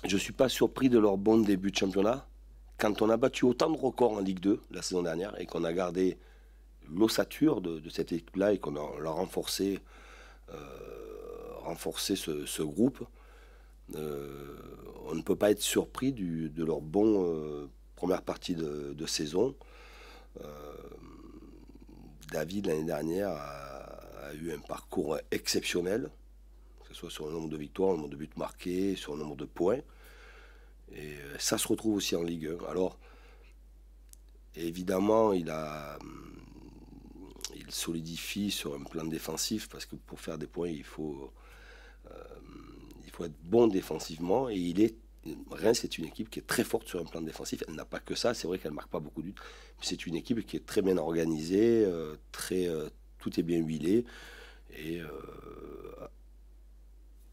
Je ne suis pas surpris de leur bon début de championnat. Quand on a battu autant de records en Ligue 2 la saison dernière et qu'on a gardé l'ossature de cette équipe-là et qu'on a renforcé, ce groupe, on ne peut pas être surpris de leur bon première partie de saison. David, l'année dernière, a eu un parcours exceptionnel, que ce soit sur le nombre de victoires, le nombre de buts marqués, sur le nombre de points. Et ça se retrouve aussi en Ligue 1. Alors, évidemment, il solidifie sur un plan défensif, parce que pour faire des points, il faut être bon défensivement. Et Reims est une équipe qui est très forte sur un plan défensif. Elle n'a pas que ça, c'est vrai qu'elle ne marque pas beaucoup de buts, mais c'est une équipe qui est très bien organisée, tout est bien huilé. Et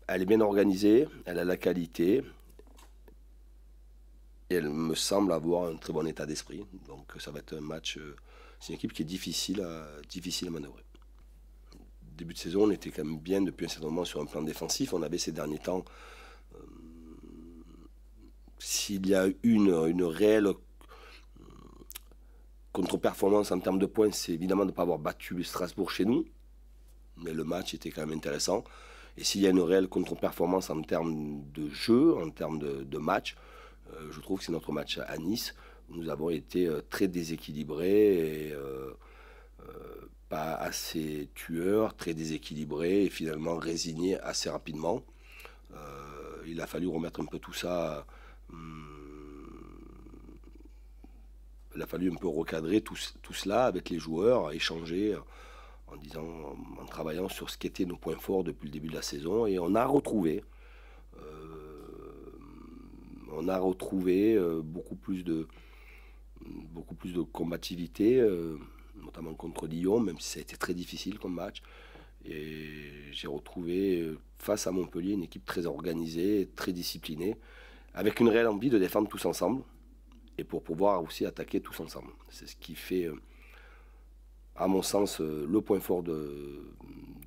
elle est bien organisée, elle a la qualité. Et elle me semble avoir un très bon état d'esprit. Donc ça va être un match. C'est une équipe qui est difficile à manœuvrer. Début de saison, on était quand même bien depuis un certain moment sur un plan défensif. On avait ces derniers temps. S'il y a une réelle contre-performance en termes de points, c'est évidemment de ne pas avoir battu Strasbourg chez nous. Mais le match était quand même intéressant. Et s'il y a une réelle contre-performance en termes de jeu, en termes de match, je trouve que c'est notre match à Nice, où nous avons été très déséquilibrés et pas assez tueurs, très déséquilibrés et finalement résignés assez rapidement. Il a fallu remettre un peu tout ça. Il a fallu un peu recadrer tout cela avec les joueurs, échanger en travaillant sur ce qu'étaient nos points forts depuis le début de la saison. Et on a retrouvé beaucoup plus de combativité, notamment contre Lyon, même si ça a été très difficile comme match. Et j'ai retrouvé face à Montpellier une équipe très organisée, très disciplinée, avec une réelle envie de défendre tous ensemble et pour pouvoir aussi attaquer tous ensemble. C'est ce qui fait, à mon sens, le point fort de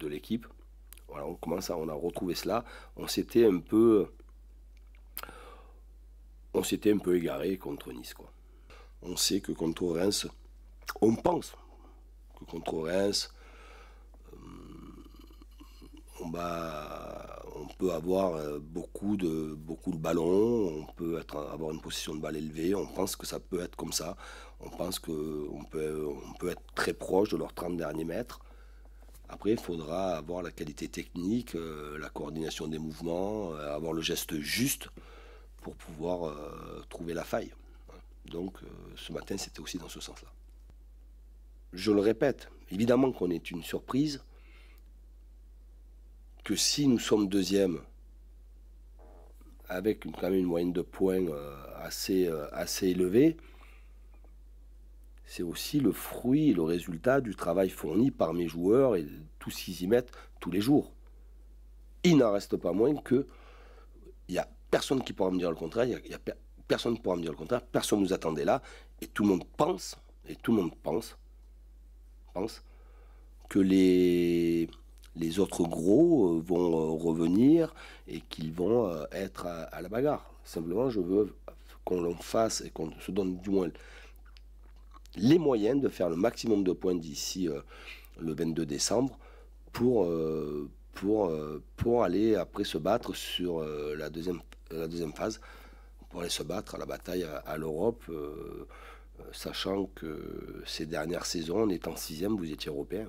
l'équipe. Voilà, on a retrouvé cela. On s'était un peu égaré contre Nice, quoi. On sait que contre Reims, on pense que contre Reims, on peut avoir beaucoup de ballons, on peut avoir une possession de balle élevée, on pense que ça peut être comme ça, on pense qu'on peut être très proche de leurs 30 derniers mètres. Après, il faudra avoir la qualité technique, la coordination des mouvements, avoir le geste juste pour pouvoir trouver la faille. Donc ce matin, c'était aussi dans ce sens-là. Je le répète, évidemment qu'on est une surprise, que si nous sommes deuxième, avec quand même une moyenne de points assez élevée, c'est aussi le fruit et le résultat du travail fourni par mes joueurs et de tout ce qu'ils y mettent tous les jours. Il n'en reste pas moins que il n'y a personne qui pourra me dire le contraire, personne ne pourra me dire le contraire, personne ne nous attendait là, et tout le monde pense que les autres gros vont revenir et qu'ils vont être à la bagarre. Simplement, je veux qu'on l'en fasse et qu'on se donne du moins les moyens de faire le maximum de points d'ici le 22 décembre pour aller après se battre sur la deuxième phase, pour aller se battre à la bataille à l'Europe, sachant que ces dernières saisons, en étant sixième, vous étiez européen.